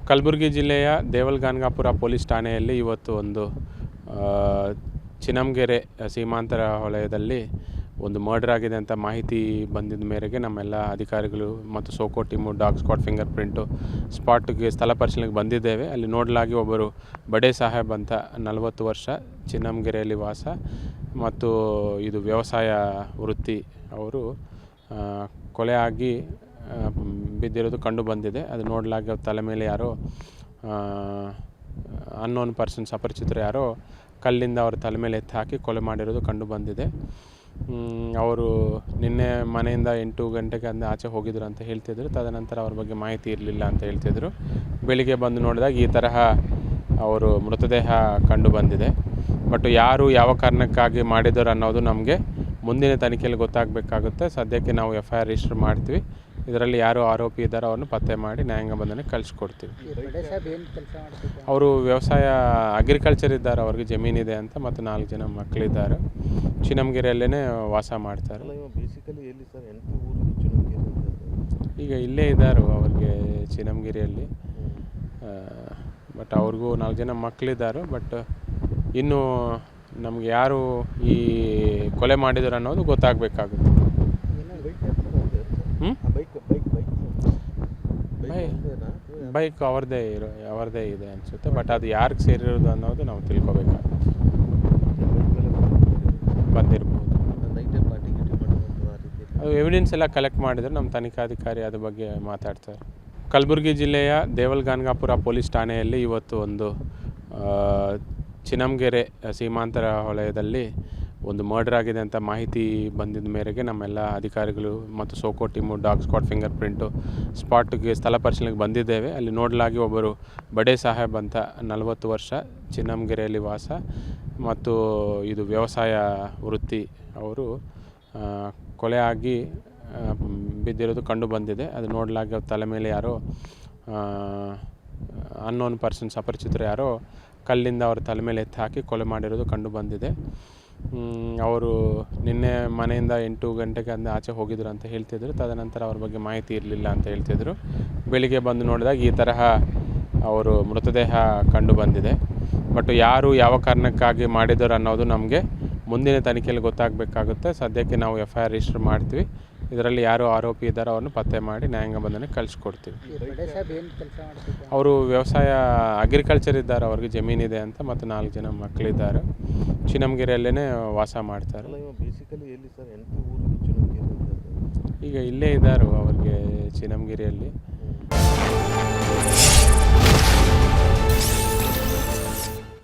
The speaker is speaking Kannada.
ಕಲಬುರಗಿ ಜಿಲ್ಲೆಯ ದೇವಲಗಾನಗಾಪುರ ಪೊಲೀಸ್ ಠಾಣೆಯಲ್ಲಿ ಇವತ್ತು ಒಂದು ಚಿನ್ನಂಗೆರೆ ಸೀಮಾಂತರ ವಲಯದಲ್ಲಿ ಒಂದು ಮರ್ಡರ್ ಆಗಿದೆ ಅಂತ ಮಾಹಿತಿ ಬಂದಿದ್ದ ಮೇರೆಗೆ ನಮ್ಮೆಲ್ಲ ಅಧಿಕಾರಿಗಳು ಮತ್ತು SOCO team, dog squad, fingerprint ಸ್ಪಾಟ್ಗೆ ಸ್ಥಳ ಪರಿಶೀಲನೆಗೆ ಬಂದಿದ್ದೇವೆ. ಅಲ್ಲಿ ನೋಡಲಾಗಿ ಒಬ್ಬರು ಬಡೆ ಸಾಹೇಬ್ ಅಂತ 40 ವರ್ಷ, ಚಿನ್ನಂಗೆರೆಯಲ್ಲಿ ವಾಸ ಮತ್ತು ಇದು ವ್ಯವಸಾಯ ವೃತ್ತಿ. ಅವರು ಕೊಲೆ ಆಗಿ ಬಿದ್ದಿರೋದು ಕಂಡು ಬಂದಿದೆ. ಅದು ನೋಡಲಾಗಿ ಅವ್ರ ತಲೆ ಮೇಲೆ ಯಾರೋ ಅನ್ನೋನ್ ಪರ್ಸನ್ಸ್, ಅಪರಿಚಿತರು ಯಾರೋ ಕಲ್ಲಿಂದ ಅವ್ರ ತಲೆ ಮೇಲೆ ಎತ್ತಿ ಹಾಕಿ ಕೊಲೆ ಮಾಡಿರೋದು ಕಂಡು ಬಂದಿದೆ. ಅವರು ನಿನ್ನೆ ಮನೆಯಿಂದ 8 ಗಂಟೆಗೆ ಆಚೆ ಹೋಗಿದ್ರು ಅಂತ ಹೇಳ್ತಿದ್ರು. ತದನಂತರ ಅವ್ರ ಬಗ್ಗೆ ಮಾಹಿತಿ ಇರಲಿಲ್ಲ ಅಂತ ಹೇಳ್ತಿದ್ರು. ಬೆಳಿಗ್ಗೆ ಬಂದು ನೋಡಿದಾಗ ಈ ತರಹ ಅವರು ಮೃತದೇಹ ಕಂಡು ಬಂದಿದೆ. ಬಟ್ ಯಾರು ಯಾವ ಕಾರಣಕ್ಕಾಗಿ ಮಾಡಿದರು ಅನ್ನೋದು ನಮಗೆ ಮುಂದಿನ ತನಿಖೆಯಲ್ಲಿ ಗೊತ್ತಾಗಬೇಕಾಗುತ್ತೆ. ಸದ್ಯಕ್ಕೆ ನಾವು FIR ರಿಜಿಸ್ಟರ್ ಮಾಡ್ತೀವಿ. ಇದರಲ್ಲಿ ಯಾರು ಆರೋಪಿ ಇದ್ದಾರೋ ಅವ್ರನ್ನ ಪತ್ತೆ ಮಾಡಿ ನ್ಯಾಯಾಂಗ ಬಂಧನಕ್ಕೆ ಕಳಿಸ್ಕೊಡ್ತೀವಿ. ಅವರು ವ್ಯವಸಾಯ ಅಗ್ರಿಕಲ್ಚರ್ ಇದ್ದಾರೆ, ಅವ್ರಿಗೆ ಜಮೀನಿದೆ ಅಂತ, ಮತ್ತು 4 ಜನ ಮಕ್ಕಳಿದ್ದಾರೆ. ಚಿನ್ನಂಗೆರೆಯಲ್ಲೇ ವಾಸ ಮಾಡ್ತಾರೆ. ಈಗ ಇಲ್ಲೇ ಇದ್ದಾರೆ ಅವ್ರಿಗೆ ಚಿನ್ನಂಗೆರೆಯಲ್ಲಿ. ಬಟ್ ಅವ್ರಿಗೂ 4 ಜನ ಮಕ್ಕಳಿದ್ದಾರೆ. ಬಟ್ ಇನ್ನು ನಮ್ಗೆ ಯಾರು ಈ ಕೊಲೆ ಮಾಡಿದ್ರು ಅನ್ನೋದು ಗೊತ್ತಾಗಬೇಕಾಗುತ್ತೆ. ಬೈಕ್ ಅವ್ರದ್ದೇ ಇದೆ ಅನಿಸುತ್ತೆ. ಬಟ್ ಅದು ಯಾರಿಗೆ ಸೇರಿರೋದು ಅನ್ನೋದು ನಾವು ತಿಳ್ಕೊಬೇಕಾಗುತ್ತೆ. ಬಂದಿರ್ಬೋದು. ಅದು ಎವಿಡೆನ್ಸ್ ಎಲ್ಲ ಕಲೆಕ್ಟ್ ಮಾಡಿದರೆ ನಮ್ಮ ತನಿಖಾಧಿಕಾರಿ ಅದ್ರ ಬಗ್ಗೆ ಮಾತಾಡ್ತಾರೆ. ಕಲಬುರಗಿ ಜಿಲ್ಲೆಯ ದೇವಲಗಾನಗಾಪುರ ಪೊಲೀಸ್ ಠಾಣೆಯಲ್ಲಿ ಇವತ್ತು ಒಂದು ಚಿನ್ನಂಗೆರೆ ಸೀಮಾಂತರ ವಲಯದಲ್ಲಿ ಒಂದು ಮರ್ಡರ್ ಆಗಿದೆ ಅಂತ ಮಾಹಿತಿ ಬಂದಿದ್ದ ಮೇರೆಗೆ ನಮ್ಮೆಲ್ಲ ಅಧಿಕಾರಿಗಳು ಮತ್ತು SOCO team, dog squad, fingerprint ಸ್ಪಾಟ್ಗೆ ಸ್ಥಳ ಪರಿಶೀಲನೆಗೆ ಬಂದಿದ್ದೇವೆ. ಅಲ್ಲಿ ನೋಡಲಾಗಿ ಒಬ್ಬರು ಬಡೆ ಸಾಹೇಬ್ ಅಂತ 40 ವರ್ಷ, ಚಿನ್ನಂಗೆರೆಯಲ್ಲಿ ವಾಸ ಮತ್ತು ಇದು ವ್ಯವಸಾಯ ವೃತ್ತಿ. ಅವರು ಕೊಲೆ ಆಗಿ ಬಿದ್ದಿರೋದು ಕಂಡು ಬಂದಿದೆ. ಅದು ನೋಡಲಾಗಿ ಅವ್ರ ತಲೆ ಮೇಲೆ ಯಾರೋ ಅನ್ನೋನ್ ಪರ್ಸನ್ಸ್, ಅಪರಿಚಿತರು ಯಾರೋ ಕಲ್ಲಿಂದ ಅವ್ರ ತಲೆ ಮೇಲೆ ಎತ್ತಿ ಹಾಕಿ ಕೊಲೆ ಮಾಡಿರೋದು ಕಂಡು ಬಂದಿದೆ. ಅವರು ನಿನ್ನೆ ಮನೆಯಿಂದ 8 ಗಂಟೆಗೆ ಆಚೆ ಹೋಗಿದ್ರು ಅಂತ ಹೇಳ್ತಿದ್ರು. ತದನಂತರ ಅವ್ರ ಬಗ್ಗೆ ಮಾಹಿತಿ ಇರಲಿಲ್ಲ ಅಂತ ಹೇಳ್ತಿದ್ರು. ಬೆಳಿಗ್ಗೆ ಬಂದು ನೋಡಿದಾಗ ಈ ತರಹ ಅವರು ಮೃತದೇಹ ಕಂಡು ಬಂದಿದೆ. ಬಟ್ ಯಾರು ಯಾವ ಕಾರಣಕ್ಕಾಗಿ ಮಾಡಿದರು ಅನ್ನೋದು ನಮಗೆ ಮುಂದಿನ ತನಿಖೆಯಲ್ಲಿ ಗೊತ್ತಾಗಬೇಕಾಗುತ್ತೆ. ಸದ್ಯಕ್ಕೆ ನಾವು FIR ರಿಜಿಸ್ಟರ್ ಮಾಡ್ತೀವಿ. ಇದರಲ್ಲಿ ಯಾರು ಆರೋಪಿ ಇದ್ದಾರೋ ಅವ್ರನ್ನ ಪತ್ತೆ ಮಾಡಿ ನ್ಯಾಯಾಂಗ ಬಂಧನಕ್ಕೆ ಕಳಿಸ್ಕೊಡ್ತೀವಿ. ಅವರು ವ್ಯವಸಾಯ ಅಗ್ರಿಕಲ್ಚರ್ ಇದ್ದಾರೆ, ಅವ್ರಿಗೆ ಜಮೀನಿದೆ ಅಂತ, ಮತ್ತು 4 ಜನ ಮಕ್ಕಳಿದ್ದಾರೆ. ಚಿನ್ನಂಗೆರೆಯಲ್ಲೇ ವಾಸ ಮಾಡ್ತಾರೆ. ಈಗ ಇಲ್ಲೇ ಇದ್ದಾರೆ ಅವ್ರಿಗೆ ಚಿನ್ನಂಗೆರೆಯಲ್ಲಿ.